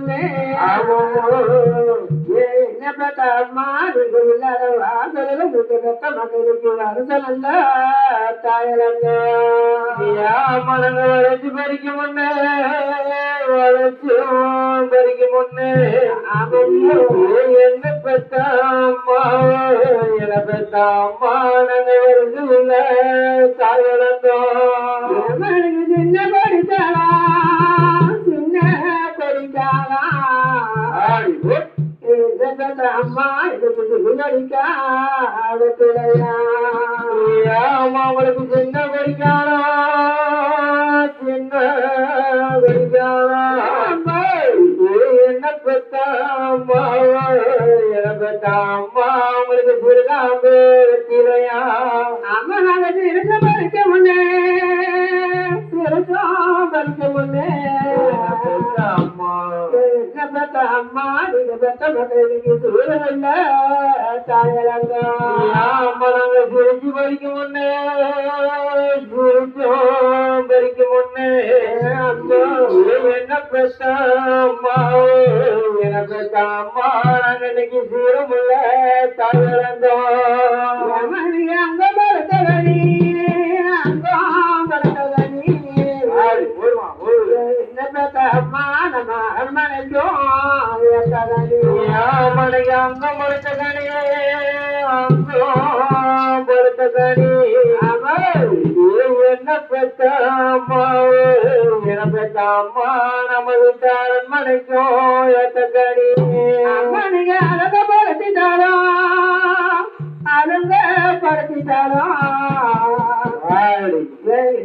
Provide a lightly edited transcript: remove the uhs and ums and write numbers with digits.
முன்னே என்ன பார்த்தா மாறுகள் இல்லாத வாசல முகத்த மகளுக்கு அரசனல்ல தாயலங்க மனங்க வளைச்சு பறிக்க முன்னே வளைச்சு பறிக்க முன்னே என்ன பெத்தாம்மா என பெத்தாம்மா நாங்க வருது உள்ள தாயலந்தோம் சின்ன படித்தாளா சின்ன படித்தாளா அம்மா இதுக்கு அவங்களுக்கு சின்ன படிக்காளா சின்ன படிக்காளா என்ன பெத்தாம்மா என பெத்தாம்மா அவங்களுக்கு சிறுகாம்பு வெத்திலையா அம்மா நாங்க சிறுக பறிக்க முன்னே பறிக்க முன்னே அம்மா அம்மா நீங்க பெத்த மகளுக்கு சூழல்ல தாயலங்க அம்மா நாங்க சிரிச்சு பறிக்க முன்னே சிரிச்சோம் பறிக்க முன்னே அம்மா என்ன பெத்த அம்மா என பெத்த அம்மா நாங்க இன்னைக்கு சீரமுள்ள தாயலந்தோம் அங்க படுத்தவனி அங்க படுத்தவனி அம்மா நம்ம அரண்மனைக்கும் மனைக்கு அங்க மறுத்த கணியே அங்கோ படுத்த கணி என்ன பெத்த அம்மா என பெத்த அம்மா நமது அரண்மனைக்கும் ஏத்த கணி நீங்க அழக படுத்திட்டாரோ அழக படுத்திட்டாரோ